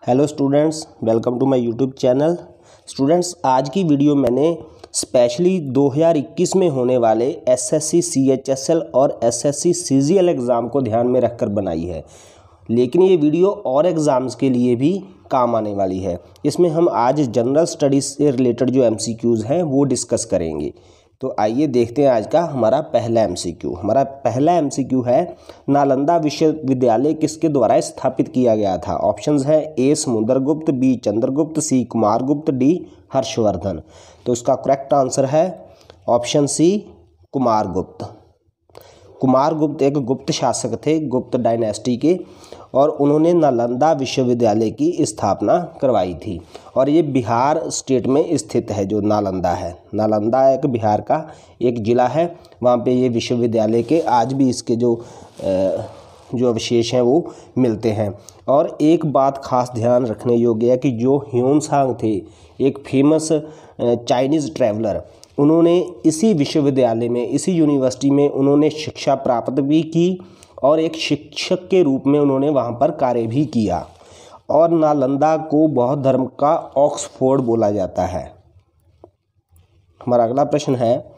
Hello students, welcome to my YouTube channel. Students, आज की video मैंने स्पेशली 2021 में होने वाले एसएससी सीएचएसएल और एसएससी सीजीएल एग्ज़ाम को ध्यान में रखकर बनाई है, लेकिन ये वीडियो और एग्ज़ाम्स के लिए भी काम आने वाली है। इसमें हम आज जनरल स्टडीज़ से रिलेटेड जो एमसीक्यूज़ हैं वो डिस्कस करेंगे। तो आइए देखते हैं आज का हमारा पहला एमसीक्यू। हमारा पहला एमसीक्यू है, नालंदा विश्वविद्यालय किसके द्वारा स्थापित किया गया था। ऑप्शंस हैं ए समुद्रगुप्त, बी चंद्रगुप्त, सी कुमारगुप्त, डी हर्षवर्धन। तो इसका करेक्ट आंसर है ऑप्शन सी कुमारगुप्त। कुमारगुप्त एक गुप्त शासक थे, गुप्त डायनेस्टी के, और उन्होंने नालंदा विश्वविद्यालय की स्थापना करवाई थी। और ये बिहार स्टेट में स्थित है। जो नालंदा है, नालंदा एक बिहार का एक ज़िला है, वहाँ पे ये विश्वविद्यालय के आज भी इसके जो अवशेष हैं वो मिलते हैं। और एक बात खास ध्यान रखने योग्य है कि जो ह्यून-त्सांग थे, एक फेमस चाइनीज़ ट्रैवलर, उन्होंने इसी विश्वविद्यालय में, इसी यूनिवर्सिटी में उन्होंने शिक्षा प्राप्त भी की और एक शिक्षक के रूप में उन्होंने वहाँ पर कार्य भी किया। और नालंदा को बौद्ध धर्म का ऑक्सफोर्ड बोला जाता है। हमारा अगला प्रश्न है,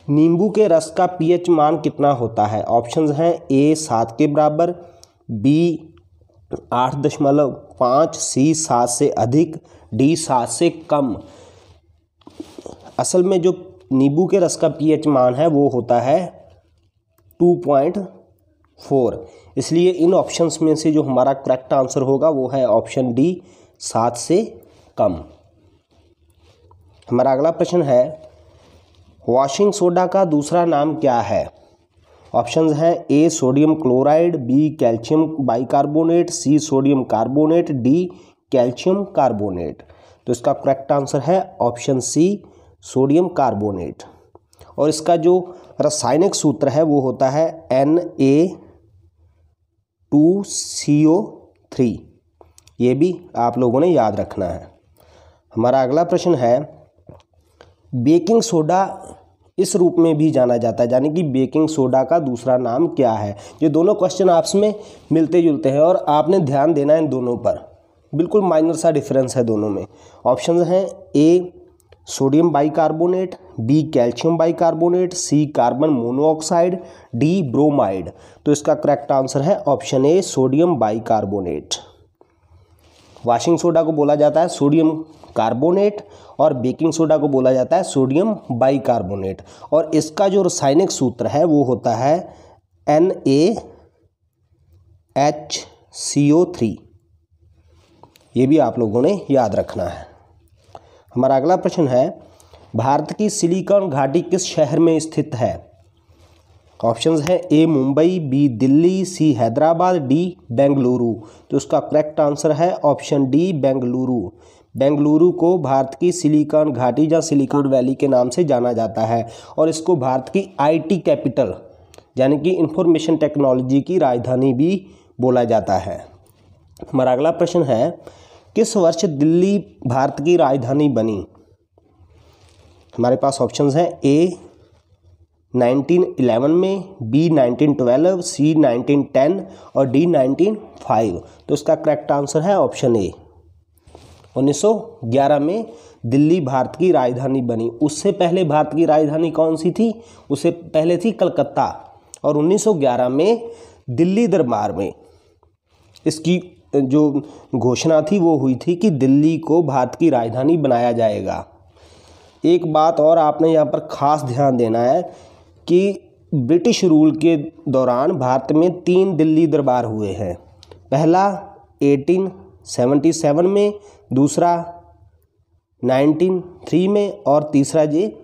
नींबू के रस का पीएच मान कितना होता है। ऑप्शंस हैं ए 7 के बराबर, बी 8.5, सी 7 से अधिक, डी 7 से कम। असल में जो नींबू के रस का पीएच मान है वो होता है 2.4। इसलिए इन ऑप्शंस में से जो हमारा करेक्ट आंसर होगा वो है ऑप्शन डी 7 से कम। हमारा अगला प्रश्न है, वॉशिंग सोडा का दूसरा नाम क्या है। ऑप्शंस हैं A sodium chloride, B calcium bicarbonate, C sodium carbonate, D calcium carbonate. तो इसका करेक्ट आंसर है ऑप्शन सी सोडियम कार्बोनेट। और इसका जो रासायनिक सूत्र है वो होता है Na2CO3। ये भी आप लोगों ने याद रखना है। हमारा अगला प्रश्न है, बेकिंग सोडा इस रूप में भी जाना जाता है, यानी कि बेकिंग सोडा का दूसरा नाम क्या है। ये दोनों क्वेश्चन आपस में मिलते जुलते हैं और आपने ध्यान देना है इन दोनों पर। बिल्कुल माइनर सा डिफरेंस है दोनों में। ऑप्शन हैं A sodium bicarbonate, B calcium bicarbonate, C carbon monoxide, D bromide. तो इसका करेक्ट आंसर है option A sodium bicarbonate. Washing soda को बोला जाता है सोडियम कार्बोनेट और बेकिंग सोडा को बोला जाता है सोडियम बाइकार्बोनेट। और इसका जो रासायनिक सूत्र है वो होता है NaHCO3। ये भी आप लोगों ने याद रखना है। हमारा अगला प्रश्न है, भारत की सिलिकॉन घाटी किस शहर में स्थित है। ऑप्शंस हैं ए मुंबई, बी दिल्ली, सी हैदराबाद, डी बेंगलुरु। तो उसका करेक्ट आंसर है ऑप्शन डी बेंगलुरु। बेंगलुरु को भारत की सिलिकॉन घाटी या सिलिकॉन वैली के नाम से जाना जाता है और इसको भारत की आईटी कैपिटल यानी कि इंफॉर्मेशन टेक्नोलॉजी की राजधानी भी बोला जाता है। हमारा अगला प्रश्न है, किस वर्ष दिल्ली भारत की राजधानी बनी। हमारे पास ऑप्शंस हैं ए 1911 में, बी 1912, सी 1910 और डी 1905। तो इसका करेक्ट आंसर है ऑप्शन ए 1911 में दिल्ली भारत की राजधानी बनी। उससे पहले भारत की राजधानी कौन सी थी, उससे पहले थी कलकत्ता। और 1911 में दिल्ली दरबार में इसकी जो घोषणा थी वो हुई थी कि दिल्ली को भारत की राजधानी बनाया जाएगा। एक बात और आपने यहाँ पर ख़ास ध्यान देना है कि ब्रिटिश रूल के दौरान भारत में 3 दिल्ली दरबार हुए हैं। पहला 1877 में, दूसरा 1903 में और तीसरा ये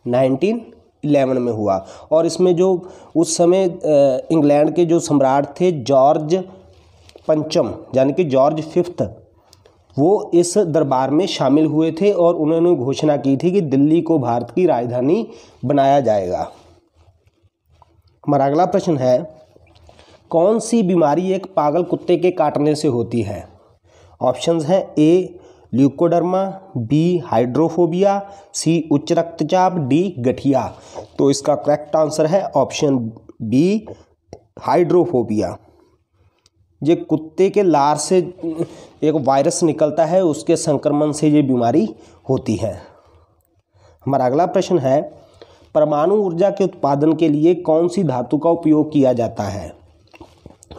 1911 में हुआ। और इसमें जो उस समय इंग्लैंड के जो सम्राट थे जॉर्ज पंचम यानी कि जॉर्ज 5, वो इस दरबार में शामिल हुए थे और उन्होंने घोषणा की थी कि दिल्ली को भारत की राजधानी बनाया जाएगा। हमारा अगला प्रश्न है, कौन सी बीमारी एक पागल कुत्ते के काटने से होती है। ऑप्शंस हैं ए ल्यूकोडर्मा, बी हाइड्रोफोबिया, सी उच्च रक्तचाप, डी गठिया। तो इसका करेक्ट आंसर है ऑप्शन बी हाइड्रोफोबिया। ये कुत्ते के लार से एक वायरस निकलता है, उसके संक्रमण से ये बीमारी होती है। हमारा अगला प्रश्न है, परमाणु ऊर्जा के उत्पादन के लिए कौन सी धातु का उपयोग किया जाता है?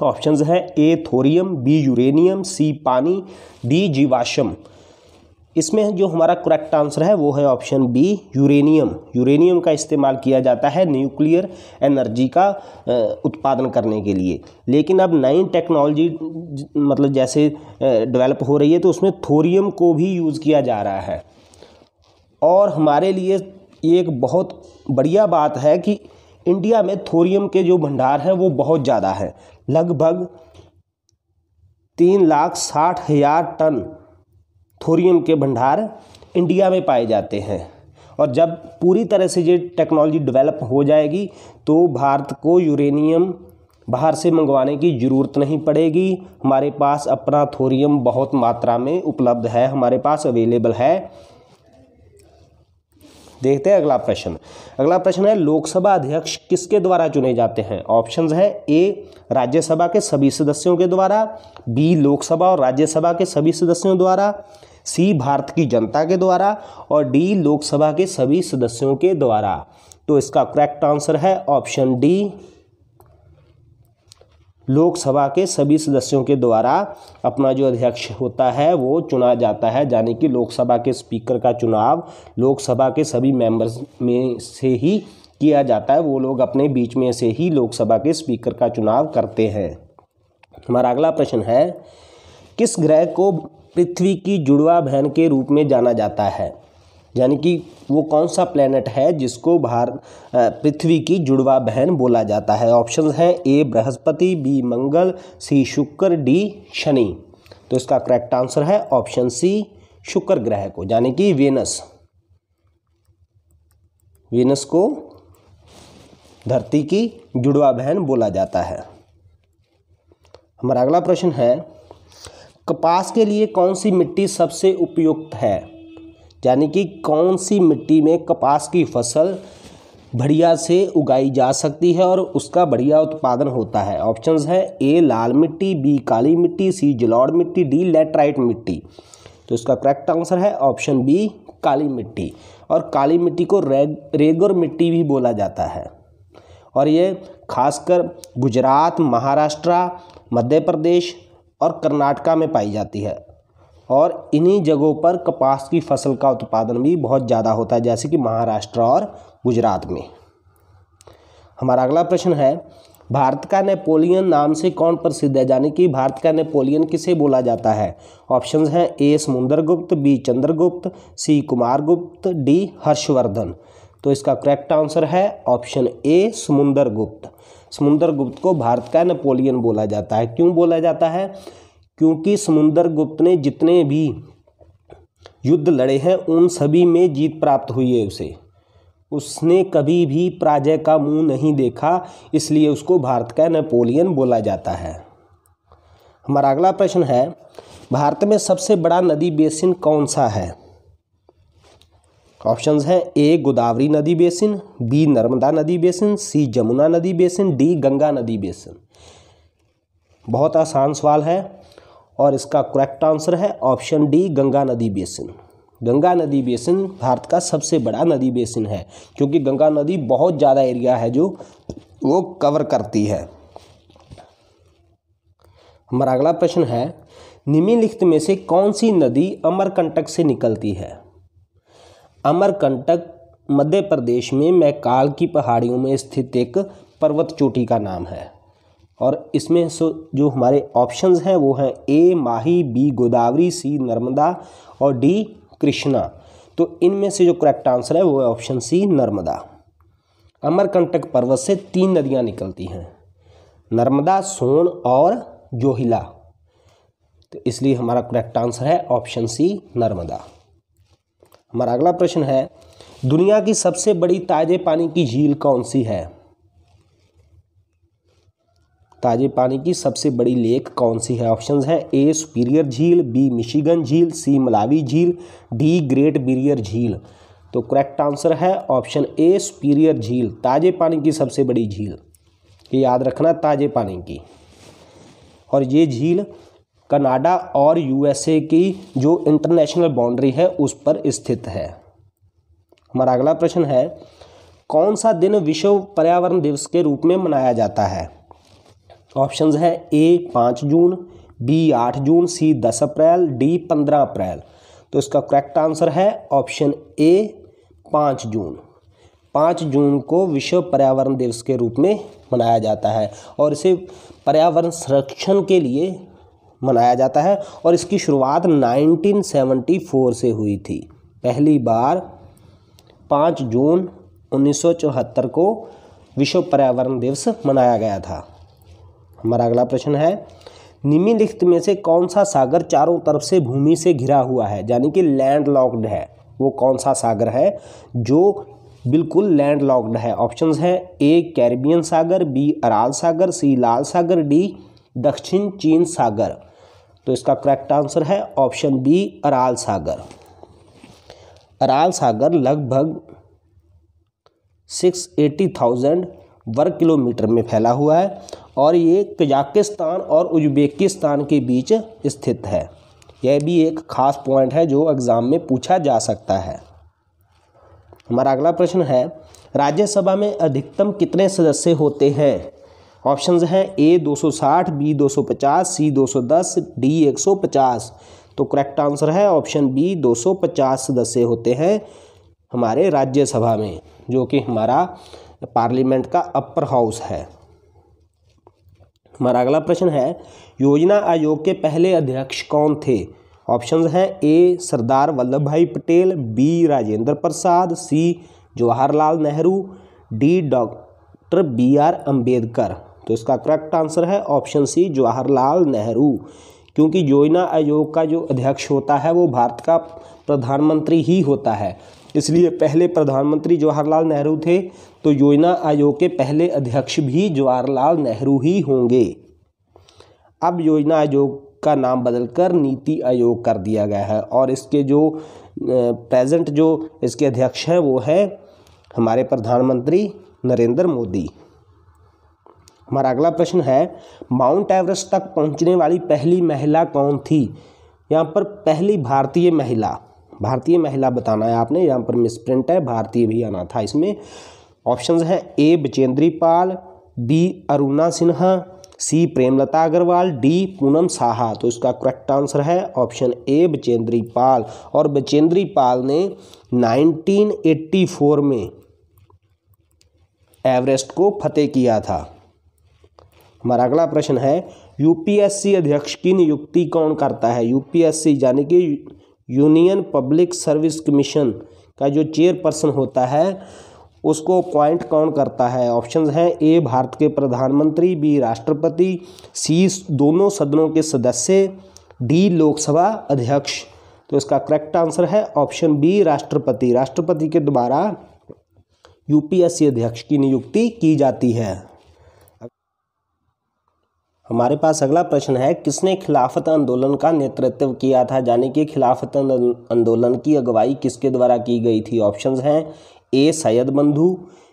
ऑप्शंस है ए थोरियम, बी यूरेनियम, सी पानी, डी जीवाश्म। इसमें जो हमारा करेक्ट आंसर है वो है ऑप्शन बी यूरेनियम। यूरेनियम का इस्तेमाल किया जाता है न्यूक्लियर एनर्जी का उत्पादन करने के लिए। लेकिन अब नई टेक्नोलॉजी मतलब जैसे डेवलप हो रही है तो उसमें थोरियम को भी यूज़ किया जा रहा है। और हमारे लिए ये एक बहुत बढ़िया बात है कि इंडिया में थोरियम के जो भंडार हैं वो बहुत ज़्यादा है। लगभग 3,60,000 टन थोरियम के भंडार इंडिया में पाए जाते हैं। और जब पूरी तरह से ये टेक्नोलॉजी डेवलप हो जाएगी तो भारत को यूरेनियम बाहर से मंगवाने की ज़रूरत नहीं पड़ेगी। हमारे पास अपना थोरियम बहुत मात्रा में उपलब्ध है, हमारे पास अवेलेबल है। देखते हैं अगला प्रश्न। अगला प्रश्न है, लोकसभा अध्यक्ष किसके द्वारा चुने जाते हैं? ऑप्शंस है ए राज्यसभा के सभी सदस्यों के द्वारा, बी लोकसभा और राज्यसभा के सभी सदस्यों द्वारा, सी भारत की जनता के द्वारा और डी लोकसभा के सभी सदस्यों के द्वारा। तो इसका करेक्ट आंसर है ऑप्शन डी, लोकसभा के सभी सदस्यों के द्वारा अपना जो अध्यक्ष होता है वो चुना जाता है। यानी कि लोकसभा के स्पीकर का चुनाव लोकसभा के सभी मेंबर्स में से ही किया जाता है। वो लोग अपने बीच में से ही लोकसभा के स्पीकर का चुनाव करते हैं। हमारा अगला प्रश्न है, किस ग्रह को पृथ्वी की जुड़वा बहन के रूप में जाना जाता है? यानी कि वो कौन सा प्लेनेट है जिसको पृथ्वी की जुड़वा बहन बोला जाता है? ऑप्शन है ए बृहस्पति, बी मंगल, सी शुक्र, डी शनि। तो इसका करेक्ट आंसर है ऑप्शन सी शुक्र ग्रह को, यानी कि वेनस को धरती की जुड़वा बहन बोला जाता है। हमारा अगला प्रश्न है, कपास के लिए कौन सी मिट्टी सबसे उपयुक्त है? यानी कि कौन सी मिट्टी में कपास की फसल बढ़िया से उगाई जा सकती है और उसका बढ़िया उत्पादन होता है? ऑप्शंस है ए लाल मिट्टी, बी काली मिट्टी, सी जलोढ़ मिट्टी, डी लैटराइट मिट्टी। तो इसका करेक्ट आंसर है ऑप्शन बी काली मिट्टी। और काली मिट्टी को रेगुर मिट्टी भी बोला जाता है और ये खासकर गुजरात, महाराष्ट्र, मध्य प्रदेश और कर्नाटका में पाई जाती है। और इन्हीं जगहों पर कपास की फसल का उत्पादन भी बहुत ज़्यादा होता है, जैसे कि महाराष्ट्र और गुजरात में। हमारा अगला प्रश्न है, भारत का नेपोलियन नाम से कौन प्रसिद्ध है? यानी कि भारत का नेपोलियन किसे बोला जाता है? ऑप्शंस हैं ए समुद्रगुप्त, बी चंद्रगुप्त, सी कुमारगुप्त, डी हर्षवर्धन। तो इसका करेक्ट आंसर है ऑप्शन ए समुद्रगुप्त। समुद्रगुप्त को भारत का नेपोलियन बोला जाता है। क्यों बोला जाता है? क्योंकि समुद्रगुप्त ने जितने भी युद्ध लड़े हैं उन सभी में जीत प्राप्त हुई है उसे। उसने कभी भी पराजय का मुंह नहीं देखा, इसलिए उसको भारत का नेपोलियन बोला जाता है। हमारा अगला प्रश्न है, भारत में सबसे बड़ा नदी बेसिन कौन सा है? ऑप्शंस हैं ए गोदावरी नदी बेसिन, बी नर्मदा नदी बेसिन, सी जमुना नदी बेसिन, डी गंगा नदी बेसिन। बहुत आसान सवाल है और इसका करेक्ट आंसर है ऑप्शन डी गंगा नदी बेसिन। गंगा नदी बेसिन भारत का सबसे बड़ा नदी बेसिन है, क्योंकि गंगा नदी बहुत ज़्यादा एरिया है जो वो कवर करती है। हमारा अगला प्रश्न है, निम्नलिखित में से कौन सी नदी अमरकंटक से निकलती है? अमरकंटक मध्य प्रदेश में मैकाल की पहाड़ियों में स्थित एक पर्वत चोटी का नाम है। और इसमें जो हमारे ऑप्शंस हैं वो हैं ए माही, बी गोदावरी, सी नर्मदा और डी कृष्णा। तो इनमें से जो करेक्ट आंसर है वो है ऑप्शन सी नर्मदा। अमरकंटक पर्वत से 3 नदियां निकलती हैं, नर्मदा, सोन और जोहिला। तो इसलिए हमारा करेक्ट आंसर है ऑप्शन सी नर्मदा। हमारा अगला प्रश्न है, दुनिया की सबसे बड़ी ताजे पानी की झील कौन सी है? ताजे पानी की सबसे बड़ी लेक कौन सी है? ऑप्शंस हैं ए सुपीरियर झील, बी मिशिगन झील, सी मलावी झील, डी ग्रेट बैरियर झील। तो करेक्ट आंसर है ऑप्शन ए सुपीरियर झील, ताजे पानी की सबसे बड़ी झील। ये याद रखना, ताजे पानी की। और ये झील कनाडा और यूएसए की जो इंटरनेशनल बाउंड्री है उस पर स्थित है। हमारा अगला प्रश्न है, कौन सा दिन विश्व पर्यावरण दिवस के रूप में मनाया जाता है? ऑप्शंस है ए 5 जून, बी 8 जून, सी 10 अप्रैल, डी 15 अप्रैल। तो इसका करेक्ट आंसर है ऑप्शन ए 5 जून। 5 जून को विश्व पर्यावरण दिवस के रूप में मनाया जाता है और इसे पर्यावरण संरक्षण के लिए मनाया जाता है और इसकी शुरुआत 1974 से हुई थी। पहली बार 5 जून 1974 को विश्व पर्यावरण दिवस मनाया गया था। हमारा अगला प्रश्न है, निम्नलिखित में से कौन सा सागर चारों तरफ से भूमि से घिरा हुआ है, यानी कि लैंड लॉक्ड है? वो कौन सा सागर है जो बिल्कुल लैंड लॉक्ड है? ऑप्शंस हैं ए कैरिबियन सागर, बी अराल सागर, सी लाल सागर, डी दक्षिण चीन सागर। तो इसका करेक्ट आंसर है ऑप्शन बी अराल सागर। अराल सागर लगभग 680,000 वर्ग किलोमीटर में फैला हुआ है और ये कजाकिस्तान और उज्बेकिस्तान के बीच स्थित है। यह भी एक खास पॉइंट है जो एग्ज़ाम में पूछा जा सकता है। हमारा अगला प्रश्न है, राज्यसभा में अधिकतम कितने सदस्य होते हैं? ऑप्शंस हैं ए 260, बी 250, सी 210, डी 150। तो करेक्ट आंसर है ऑप्शन बी 250 सदस्य होते हैं हमारे राज्यसभा में, जो कि हमारा पार्लियामेंट का अपर हाउस है। हमारा अगला प्रश्न है, योजना आयोग के पहले अध्यक्ष कौन थे? ऑप्शंस हैं ए Sardar Vallabhbhai Patel, B Rajendra Prasad, C Jawaharlal Nehru, D doctor BR Ambedkar. तो इसका करेक्ट आंसर है ऑप्शन सी जवाहरलाल नेहरू, क्योंकि योजना आयोग का जो अध्यक्ष होता है वो भारत का प्रधानमंत्री ही होता है, इसलिए पहले प्रधानमंत्री जवाहरलाल नेहरू थे, तो योजना आयोग के पहले अध्यक्ष भी जवाहरलाल नेहरू ही होंगे। अब योजना आयोग का नाम बदलकर नीति आयोग कर दिया गया है और इसके जो प्रेजेंट जो इसके अध्यक्ष हैं वो है हमारे प्रधानमंत्री नरेंद्र मोदी। हमारा अगला प्रश्न है, माउंट एवरेस्ट तक पहुंचने वाली पहली महिला कौन थी? यहाँ पर पहली भारतीय महिला बताना है आपने, यहाँ पर मिसप्रिंट है, भारतीय भी आना था इसमें। ऑप्शंस हैं ए बचेंद्री पाल, बी अरुणा सिन्हा, सी प्रेमलता अग्रवाल, डी पूनम साहा। तो इसका करेक्ट आंसर है ऑप्शन ए बचेंद्री पाल, और बचेंद्री पाल ने 1984 में एवरेस्ट को फतेह किया था। हमारा अगला प्रश्न है, यूपीएससी अध्यक्ष की नियुक्ति कौन करता है? यूपीएससी यानी कि यूनियन पब्लिक सर्विस कमीशन का जो चेयरपर्सन होता है उसको अपॉइंट कौन करता है? ऑप्शंस हैं ए भारत के प्रधानमंत्री, बी राष्ट्रपति, सी दोनों सदनों के सदस्य, डी लोकसभा अध्यक्ष। तो इसका करेक्ट आंसर है ऑप्शन बी राष्ट्रपति। राष्ट्रपति के द्वारा यूपीएससी अध्यक्ष की नियुक्ति की जाती है। हमारे पास अगला प्रश्न है, किसने खिलाफत आंदोलन का नेतृत्व किया था? यानी कि खिलाफत आंदोलन की अगुवाई किसके द्वारा की गई थी? ऑप्शंस हैं ए सैयद बंधु,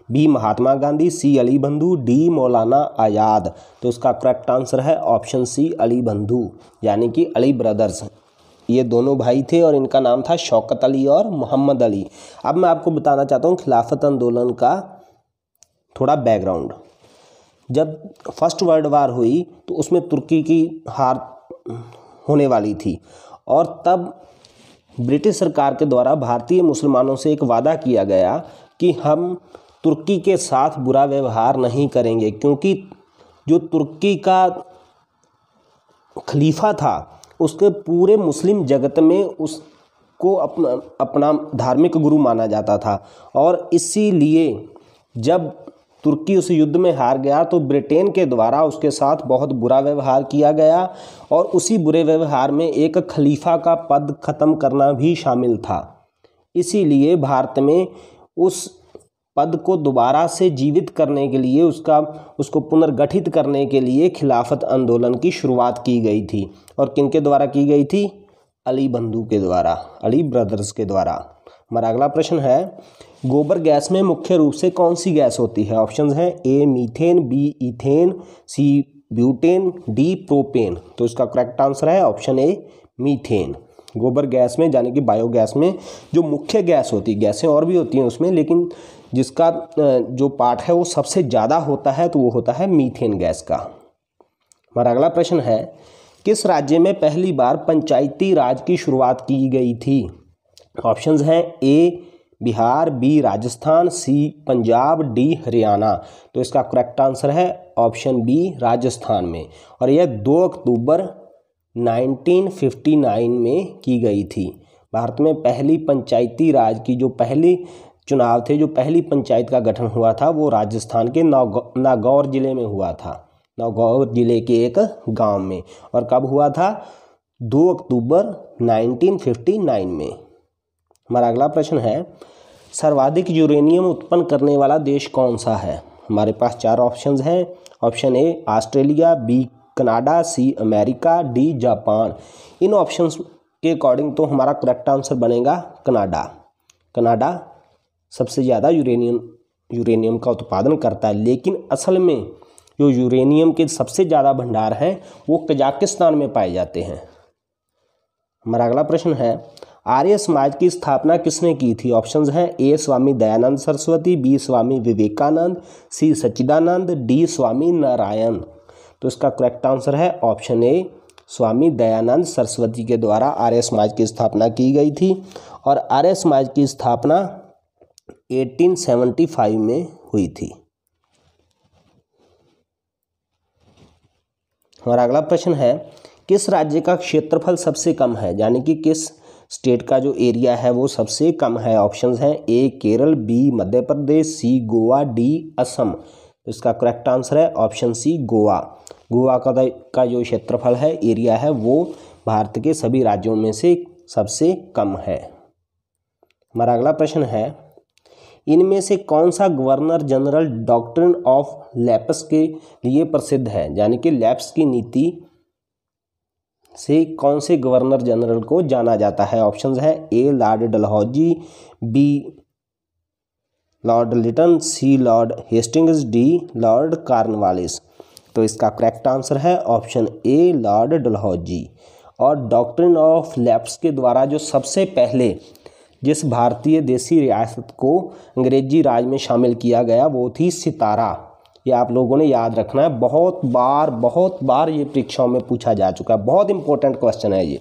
बी महात्मा गांधी, सी अली बंधु, डी मौलाना आज़ाद। तो इसका करेक्ट आंसर है ऑप्शन सी अली बंधु, यानी कि अली ब्रदर्स। ये दोनों भाई थे और इनका नाम था शौकत अली और मोहम्मद अली। अब मैं आपको बताना चाहता हूँ खिलाफत आंदोलन का थोड़ा बैकग्राउंड। जब फर्स्ट वर्ल्ड वार हुई तो उसमें तुर्की की हार होने वाली थी और तब ब्रिटिश सरकार के द्वारा भारतीय मुसलमानों से एक वादा किया गया कि हम तुर्की के साथ बुरा व्यवहार नहीं करेंगे, क्योंकि जो तुर्की का खलीफा था उसके पूरे मुस्लिम जगत में उसको अपना धार्मिक गुरु माना जाता था। और इसीलिए जब तुर्की उस युद्ध में हार गया तो ब्रिटेन के द्वारा उसके साथ बहुत बुरा व्यवहार किया गया और उसी बुरे व्यवहार में एक खलीफा का पद ख़त्म करना भी शामिल था। इसीलिए भारत में उस पद को दोबारा से जीवित करने के लिए उसको पुनर्गठित करने के लिए खिलाफत आंदोलन की शुरुआत की गई थी। और किनके द्वारा की गई थी? अली बंधु के द्वारा, अली ब्रदर्स के द्वारा। हमारा अगला प्रश्न है, गोबर गैस में मुख्य रूप से कौन सी गैस होती है? ऑप्शंस हैं A methane, B ethane, C butane, D propane. तो इसका करेक्ट आंसर है ऑप्शन ए मीथेन। गोबर गैस में यानी कि बायोगैस में जो मुख्य गैस होती है, गैसें और भी होती हैं उसमें, लेकिन जिसका जो पार्ट है वो सबसे ज़्यादा होता है तो वो होता है मीथेन गैस का। हमारा अगला प्रश्न है, किस राज्य में पहली बार पंचायती राज की शुरुआत की गई थी? ऑप्शंस हैं ए बिहार, बी राजस्थान, सी पंजाब, डी हरियाणा। तो इसका करेक्ट आंसर है ऑप्शन बी राजस्थान में, और यह 2 अक्टूबर 1959 में की गई थी। भारत में पहली पंचायती राज की जो पहली चुनाव थे, जो पहली पंचायत का गठन हुआ था वो राजस्थान के नागौर जिले में हुआ था, नागौर जिले के एक गांव में। और कब हुआ था? 2 अक्टूबर 1959 में। हमारा अगला प्रश्न है, सर्वाधिक यूरेनियम उत्पन्न करने वाला देश कौन सा है? हमारे पास 4 ऑप्शंस हैं। Option A Australia, B Canada, C America, D Japan. इन ऑप्शंस के अकॉर्डिंग तो हमारा करेक्ट आंसर बनेगा कनाडा। कनाडा सबसे ज़्यादा यूरेनियम का उत्पादन करता है, लेकिन असल में जो यूरेनियम के सबसे ज़्यादा भंडार हैं वो कजाकिस्तान में पाए जाते हैं। हमारा अगला प्रश्न है, आर्य समाज की स्थापना किसने की थी? ऑप्शंस हैं ए स्वामी दयानंद सरस्वती, बी स्वामी विवेकानंद, सी सच्चिदानंद, डी स्वामी नारायण। तो इसका करेक्ट आंसर है ऑप्शन ए स्वामी दयानंद सरस्वती के द्वारा आर्य समाज की स्थापना की गई थी, और आर्य समाज की स्थापना 1875 में हुई थी। हमारा अगला प्रश्न है, किस राज्य का क्षेत्रफल सबसे कम है? यानी कि किस स्टेट का जो एरिया है वो सबसे कम है? ऑप्शंस हैं ए केरल, बी मध्य प्रदेश, सी गोवा, डी असम। तो इसका करेक्ट आंसर है ऑप्शन सी गोवा। गोवा का जो क्षेत्रफल है, एरिया है, वो भारत के सभी राज्यों में से सबसे कम है। हमारा अगला प्रश्न है, इनमें से कौन सा governor general doctrine of lapse के लिए प्रसिद्ध है? यानी कि लैप्स की नीति से कौन से गवर्नर जनरल को जाना जाता है? ऑप्शंस है A lord Dalhousie, B lord Lytton, C lord Hastings, D lord Cornwallis. तो इसका करेक्ट आंसर है ऑप्शन ए लॉर्ड डलहौजी। और डॉक्ट्रिन ऑफ लैप्स के द्वारा जो सबसे पहले जिस भारतीय देशी रियासत को अंग्रेजी राज में शामिल किया गया वो थी सितारा। ये आप लोगों ने याद रखना है, बहुत बार ये परीक्षाओं में पूछा जा चुका है, बहुत इंपॉर्टेंट क्वेश्चन है ये,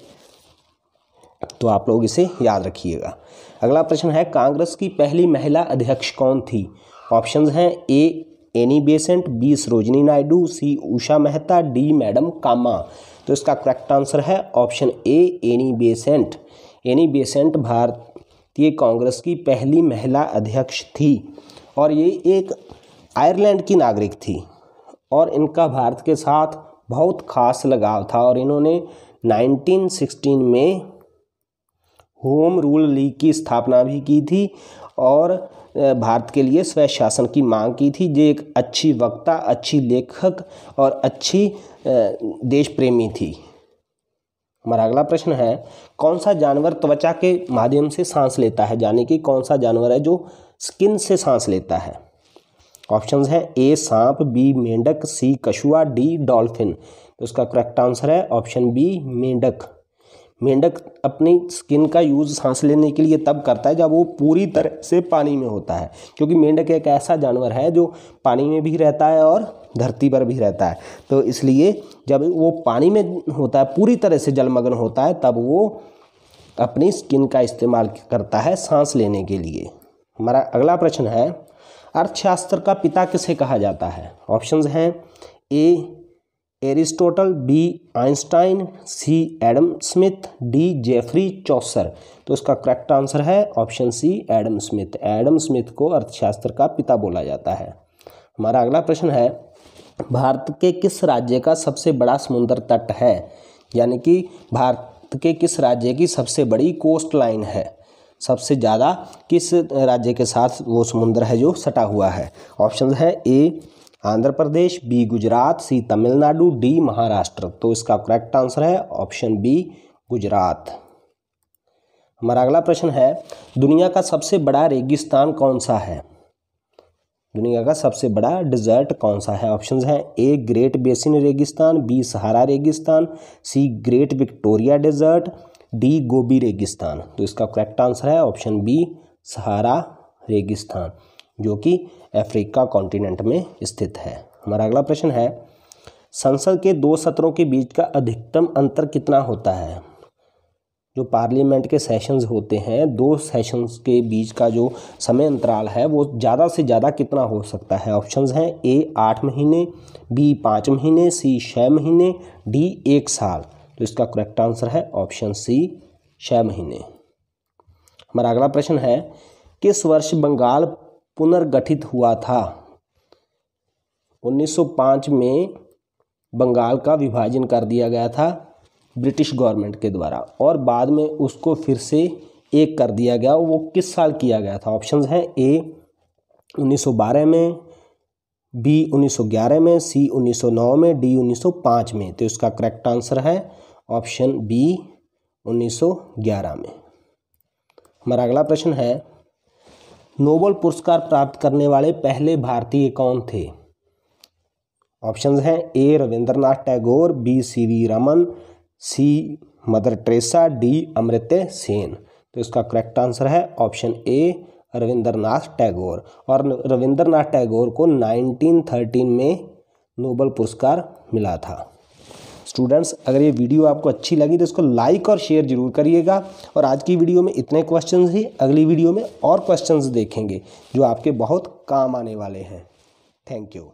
तो आप लोग इसे याद रखिएगा। अगला प्रश्न है, कांग्रेस की पहली महिला अध्यक्ष कौन थी? ऑप्शंस हैं A Annie Besant, B Sarojini Naidu, C Usha Mehta, D madam Cama. तो इसका करेक्ट आंसर है option A Annie Besant. Annie Besant भारतीय कांग्रेस की पहली महिला अध्यक्ष थी, और ये एक आयरलैंड की नागरिक थी, और इनका भारत के साथ बहुत खास लगाव था, और इन्होंने 1916 में होम रूल लीग की स्थापना भी की थी, और भारत के लिए स्वशासन की मांग की थी। जो एक अच्छी वक्ता, अच्छी लेखक और अच्छी देश प्रेमी थी। हमारा अगला प्रश्न है, कौन सा जानवर त्वचा के माध्यम से सांस लेता है? यानी कि कौन सा जानवर है जो स्किन से सांस लेता है? ऑप्शंस हैं ए सांप, बी मेंढक, सी कछुआ, डी डॉल्फिन। तो इसका करेक्ट आंसर है ऑप्शन बी मेंढक। मेंढक अपनी स्किन का यूज़ सांस लेने के लिए तब करता है जब वो पूरी तरह से पानी में होता है, क्योंकि मेंढक एक ऐसा जानवर है जो पानी में भी रहता है और धरती पर भी रहता है। तो इसलिए जब वो पानी में होता है, पूरी तरह से जलमग्न होता है, तब वो अपनी स्किन का इस्तेमाल करता है सांस लेने के लिए। हमारा अगला प्रश्न है, अर्थशास्त्र का पिता किसे कहा जाता है? ऑप्शंस हैं A Aristotle, B Einstein, C Adam Smith, D Geoffrey Chaucer. तो इसका करेक्ट आंसर है option C Adam Smith. Adam Smith को अर्थशास्त्र का पिता बोला जाता है। हमारा अगला प्रश्न है, भारत के किस राज्य का सबसे बड़ा समुद्र तट है? यानी कि भारत के किस राज्य की सबसे बड़ी कोस्ट लाइन है? सबसे ज़्यादा किस राज्य के साथ वो समुद्र है जो सटा हुआ है? ऑप्शन है ए आंध्र प्रदेश, बी गुजरात, सी तमिलनाडु, डी महाराष्ट्र। तो इसका करेक्ट आंसर है ऑप्शन बी गुजरात। हमारा अगला प्रश्न है, दुनिया का सबसे बड़ा रेगिस्तान कौन सा है? दुनिया का सबसे बड़ा डिजर्ट कौन सा है? ऑप्शंस हैं ए ग्रेट बेसिन रेगिस्तान, बी सहारा रेगिस्तान, सी ग्रेट विक्टोरिया डेजर्ट, डी गोबी रेगिस्तान। तो इसका करेक्ट आंसर है ऑप्शन बी सहारा रेगिस्तान, जो कि अफ्रीका कॉन्टिनेंट में स्थित है। हमारा अगला प्रश्न है संसद के 2 सत्रों के बीच का अधिकतम अंतर कितना होता है? जो पार्लियामेंट के सेशंस होते हैं, 2 सेशंस के बीच का जो समय अंतराल है वो ज़्यादा से ज़्यादा कितना हो सकता है? ऑप्शंस हैं ए 8 महीने, बी 5 महीने, सी 6 महीने, डी 1 साल। तो इसका करेक्ट आंसर है ऑप्शन सी 6 महीने। हमारा अगला प्रश्न है किस वर्ष बंगाल पुनर्गठित हुआ था? 1905 में बंगाल का विभाजन कर दिया गया था ब्रिटिश गवर्नमेंट के द्वारा और बाद में उसको फिर से एक कर दिया गया। वो किस साल किया गया था? ऑप्शंस हैं ए 1912 में, बी 1911 में, सी 1909 में, डी 1905 में। तो इसका करेक्ट आंसर है ऑप्शन बी 1911 में। हमारा अगला प्रश्न है नोबेल पुरस्कार प्राप्त करने वाले पहले भारतीय कौन थे? ऑप्शंस हैं A Rabindranath Tagore, B CV Raman, C Mother Teresa, D Amartya Sen. तो इसका करेक्ट आंसर है ऑप्शन ए रविंद्रनाथ टैगोर। और रविंद्रनाथ टैगोर को 1913 में नोबेल पुरस्कार मिला था। स्टूडेंट्स, अगर ये वीडियो आपको अच्छी लगी तो इसको लाइक और शेयर जरूर करिएगा। और आज की वीडियो में इतने क्वेश्चंस ही, अगली वीडियो में और क्वेश्चंस देखेंगे जो आपके बहुत काम आने वाले हैं। Thank you.